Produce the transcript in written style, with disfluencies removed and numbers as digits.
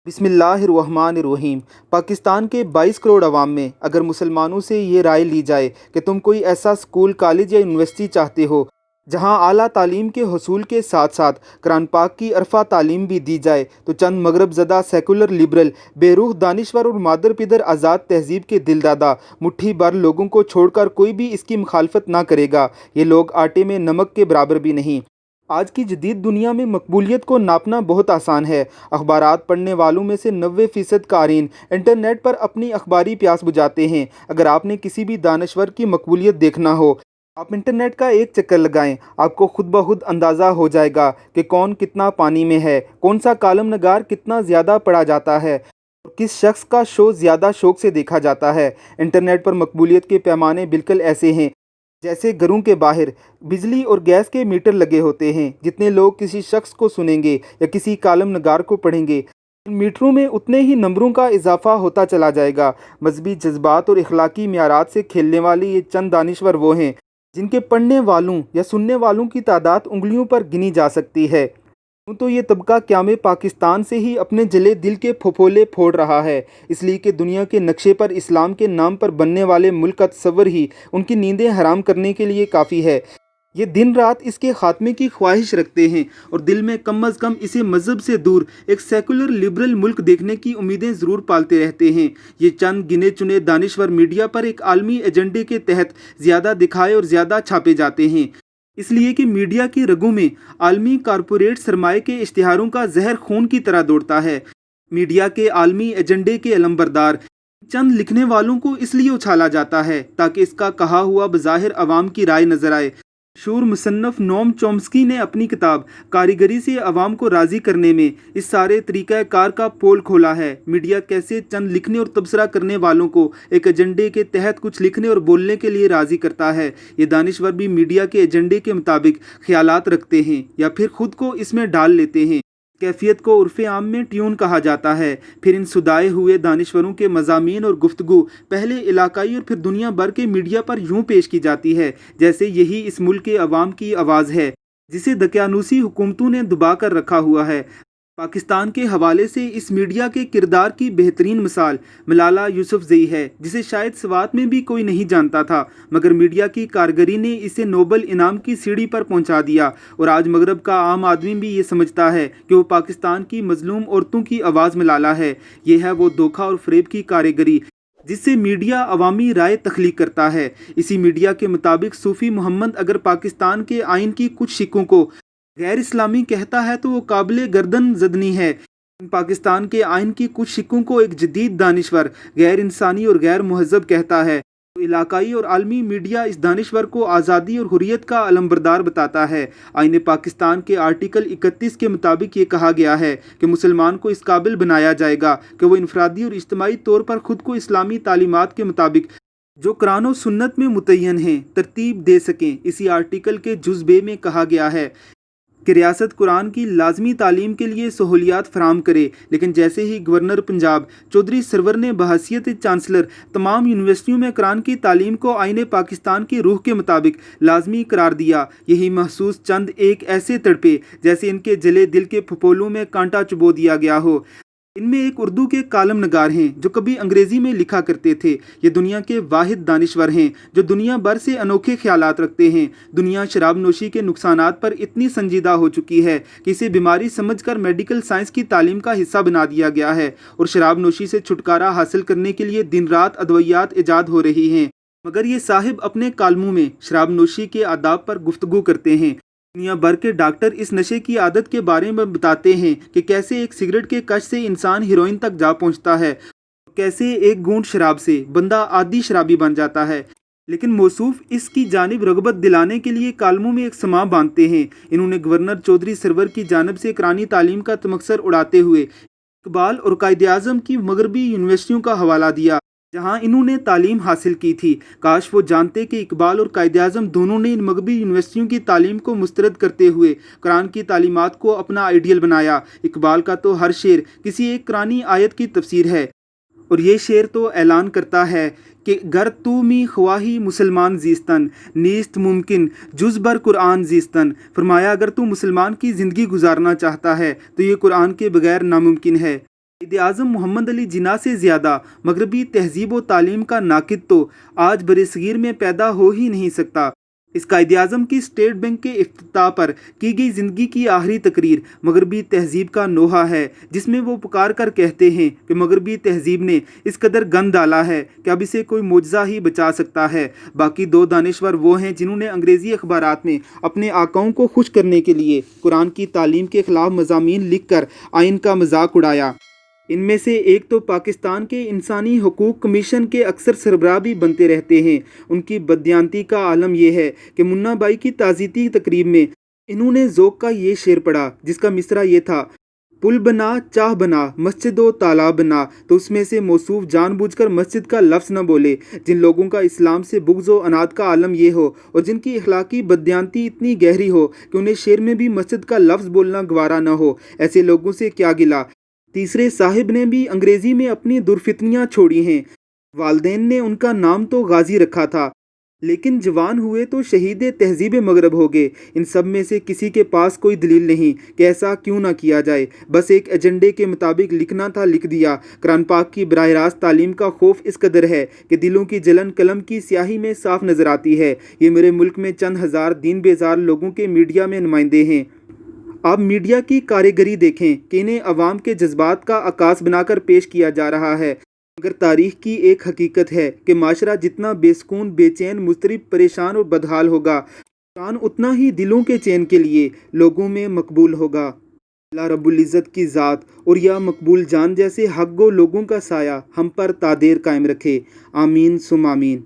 बिस्मिल्लाहिर्रहमानिर्रहीम। पाकिस्तान के 22 करोड़ अवाम में अगर मुसलमानों से ये राय ली जाए कि तुम कोई ऐसा स्कूल, कॉलेज या यूनिवर्सिटी चाहते हो जहां आला तालीम के हसूल के साथ साथ कुरान पाक की अरफा तालीम भी दी जाए, तो चंद मगरब ज़दा सेकुलर लिबरल बेरूह दानिश्वर और मादर पिदर आज़ाद तहजीब के दिलदादा मुट्ठी भर लोगों को छोड़कर कोई भी इसकी मुखालफत ना करेगा। ये लोग आटे में नमक के बराबर भी नहीं। आज की जदीद दुनिया में मकबूलियत को नापना बहुत आसान है। अखबारात पढ़ने वालों में से 90% क़ारीन इंटरनेट पर अपनी अखबारी प्यास बुझाते हैं। अगर आपने किसी भी दानश्वर की मकबूलियत देखना हो, आप इंटरनेट का एक चक्कर लगाएं, आपको खुद ब खुद अंदाज़ा हो जाएगा कि कौन कितना पानी में है, कौन सा कालम नगार कितना ज़्यादा पढ़ा जाता है और किस शख्स का शो ज़्यादा शौक से देखा जाता है। इंटरनेट पर मकबूलियत के पैमाने बिल्कुल ऐसे हैं जैसे घरों के बाहर बिजली और गैस के मीटर लगे होते हैं। जितने लोग किसी शख्स को सुनेंगे या किसी कालम नगार को पढ़ेंगे, मीटरों में उतने ही नंबरों का इजाफा होता चला जाएगा। मजहबी जज्बात और इखलाकी म्यारात से खेलने वाले ये चंद दानिश्वर वो हैं जिनके पढ़ने वालों या सुनने वालों की तादाद उंगलियों पर गिनी जा सकती है। तो ये तबका क़याम पाकिस्तान से ही अपने जले दिल के फफोले फोड़ रहा है, इसलिए कि दुनिया के नक्शे पर इस्लाम के नाम पर बनने वाले मुल्क का तस्वर ही उनकी नींदें हराम करने के लिए काफ़ी है। ये दिन रात इसके खात्मे की ख्वाहिश रखते हैं और दिल में कम अज़ कम इसे मज़हब से दूर एक सेकुलर लिबरल मुल्क देखने की उम्मीदें ज़रूर पालते रहते हैं। ये चंद गिने चुने दानिश्वर मीडिया पर एक आलमी एजेंडे के तहत ज़्यादा दिखाए और ज़्यादा छापे जाते हैं, इसलिए कि मीडिया की रगों में आलमी कारपोरेट सरमाए के इश्तिहारों का जहर खून की तरह दौड़ता है। मीडिया के आलमी एजेंडे के अलमबरदार चंद लिखने वालों को इसलिए उछाला जाता है ताकि इसका कहा हुआ बज़ाहिर अवाम की राय नजर आए। मशहूर मुसन्नफ नोम चॉम्स्की ने अपनी किताब कारीगरी से अवाम को राज़ी करने में इस सारे तरीक़ा कार का पोल खोला है। मीडिया कैसे चंद लिखने और तबसरा करने वालों को एक एजेंडे के तहत कुछ लिखने और बोलने के लिए राज़ी करता है। ये दानिश्वर भी मीडिया के एजेंडे के मुताबिक ख्यालात रखते हैं या फिर खुद को इसमें डाल लेते हैं। कैफियत को उर्फ़े आम में ट्यून कहा जाता है। फिर इन सुदाए हुए दानिश्वरों के मज़ामीन और गुफ्तगू पहले इलाकाई और फिर दुनिया भर के मीडिया पर यूँ पेश की जाती है जैसे यही इस मुल्क के अवाम की आवाज़ है जिसे दकियानूसी हुकूमतों ने दबा कर रखा हुआ है। पाकिस्तान के हवाले से इस मीडिया के किरदार की बेहतरीन मिसाल मलाला यूसुफजई है, जिसे शायद सवात में भी कोई नहीं जानता था, मगर मीडिया की कारगरी ने इसे नोबल इनाम की सीढ़ी पर पहुंचा दिया और आज मगरब का आम आदमी भी ये समझता है कि वो पाकिस्तान की मजलूम औरतों की आवाज़ मलाला है। ये है वो धोखा और फरेब की कारीगरी जिससे मीडिया अवामी राय तख्लीक करता है। इसी मीडिया के मुताबिक सूफ़ी मोहम्मद अगर पाकिस्तान के आइन की कुछ शिकों को गैर इस्लामी कहता है तो वो काबिल गर्दन जदनी है। पाकिस्तान के आइन की कुछ शिकों को एक जदीद दानिश्वर गैर इंसानी और गैर मुहज़्ज़ब कहता है। तो इलाकाई और आलमी मीडिया इस दानिश्वर को आज़ादी और हुर्रियत का अलमबरदार बताता है। आइन पाकिस्तान के आर्टिकल 31 के मुताबिक ये कहा गया है कि मुसलमान को इस काबिल बनाया जाएगा कि वो इनफरादी और इज्तिमाई तौर पर खुद को इस्लामी तालीमात के मुताबिक जो कुरान और सुन्नत में मुतय्यन हैं तरतीब दे सकें। इसी आर्टिकल के जुज़ बे में कहा गया है कि रियासत कुरान की लाजमी तालीम के लिए सहूलियात फराम करे, लेकिन जैसे ही गवर्नर पंजाब चौधरी सरवर ने बहैसियत चांसलर तमाम यूनिवर्सिटियों में कुरान की तालीम को आइन पाकिस्तान की रूह के मुताबिक लाजमी करार दिया, यही महसूस चंद एक ऐसे तड़पे जैसे इनके जले दिल के फपोलों में कांटा चुबो दिया गया हो। इनमें एक उर्दू के कालम नगार हैं जो कभी अंग्रेज़ी में लिखा करते थे। ये दुनिया के वाहिद दानिश्वर हैं जो दुनिया भर से अनोखे ख्यालात रखते हैं। दुनिया शराब नोशी के नुकसानात पर इतनी संजीदा हो चुकी है कि इसे बीमारी समझकर मेडिकल साइंस की तालीम का हिस्सा बना दिया गया है और शराब नोशी से छुटकारा हासिल करने के लिए दिन रात अदवियात ईजाद हो रही हैं, मगर ये साहिब अपने कालमों में शराब नोशी के आदाब पर गुफ्तगू करते हैं। दुनिया भर के डॉक्टर इस नशे की आदत के बारे में बताते हैं कि कैसे एक सिगरेट के कश से इंसान हीरोइन तक जा पहुंचता है, कैसे एक घूंट शराब से बंदा आदि शराबी बन जाता है। लेकिन मौसूफ इसकी जानिब रगबत दिलाने के लिए कालमों में एक समा बांधते हैं। इन्होंने गवर्नर चौधरी सरवर की जानिब से कुरानी तालीम का तमक्सर उड़ाते हुए इकबाल और कायदे आज़म की मगरबी यूनिवर्सिटियों का हवाला दिया जहां इन्होंने तालीम हासिल की थी। काश वो जानते कि इकबाल और कायदे आज़म दोनों ने इन मगरबी यूनिवर्सिटियों की तालीम को मुस्तरद करते हुए कुरान की तालीमात को अपना आइडियल बनाया। इकबाल का तो हर शेर किसी एक कुरानी आयत की तफसीर है और ये शेर तो ऐलान करता है कि गर तू मी ख्वाही मुसलमान जीस्तन नीस्त मुमकिन जुज़बर कुरान जीस्तन। फरमाया अगर तू मुसलमान की ज़िंदगी गुजारना चाहता है तो ये कुरान के बगैर नामुमकिन है। قائد اعظم محمد علی جناح سے زیادہ مغربی تہذیب و تعلیم کا ناقد تو آج برصغیر میں پیدا ہو ہی نہیں سکتا۔ اس قائد اعظم کی اسٹیٹ بینک کے افتتاح پر کی گئی زندگی کی آخری تقریر مغربی تہذیب کا نوحہ ہے، جس میں وہ پکار کر کہتے ہیں کہ مغربی تہذیب نے اس قدر گند ڈالا ہے کہ اب اسے کوئی معجزہ ہی بچا سکتا ہے۔ باقی دو دانشور وہ ہیں جنہوں نے انگریزی اخبارات میں اپنے آقاؤں کو خوش کرنے کے لیے قرآن کی تعلیم کے خلاف مضامین لکھ کر آئین کا مذاق اڑایا۔ ان میں سے ایک تو پاکستان کے انسانی حقوق کمیشن کے اکثر سربراہ بھی بنتے رہتے ہیں۔ ان کی بددیانتی کا عالم یہ ہے کہ منا بائی کی تعزیتی تقریب میں انہوں نے ذوق کا یہ شعر پڑھا جس کا مصرع یہ تھا: پل بنا چاہ بنا مسجد و تالاب بنا، تو اس میں سے موصوف جان بوجھ کر مسجد کا لفظ نہ بولے۔ جن لوگوں کا اسلام سے بغض و عناد کا عالم یہ ہو اور جن کی اخلاقی بددیانتی اتنی گہری ہو کہ انہیں شعر میں بھی مسجد کا لفظ بولنا گوارا نہ ہو، ایسے لوگوں سے کیا گلہ۔ تیسرے صاحب نے بھی انگریزی میں اپنی درفتنیاں چھوڑی ہیں۔ والدین نے ان کا نام تو غازی رکھا تھا، لیکن جوان ہوئے تو شہید تہذیب مغرب ہو گئے۔ ان سب میں سے کسی کے پاس کوئی دلیل نہیں کہ ایسا کیوں نہ کیا جائے، بس ایک ایجنڈے کے مطابق لکھنا تھا، لکھ دیا۔ قرآن پاک کی براہ راست تعلیم کا خوف اس قدر ہے کہ دلوں کی جلن قلم کی سیاہی میں صاف نظر آتی ہے۔ یہ میرے ملک میں چند ہزار دین بیزار لوگوں کے میڈیا میں نمائندے ہیں۔ آپ میڈیا کی کارگری دیکھیں کہ انہیں عوام کے جذبات کا عکاس بنا کر پیش کیا جا رہا ہے، مگر تاریخ کی ایک حقیقت ہے کہ معاشرہ جتنا بے سکون، بے چین، مضطرب، پریشان اور بدحال ہوگا، قرآن اتنا ہی دلوں کے چین کے لیے لوگوں میں مقبول ہوگا۔ اللہ رب العزت کی ذات اور یا مقبول جان جیسے حق گو لوگوں کا سایہ ہم پر تا دیر قائم رکھے، آمین ثم آمین۔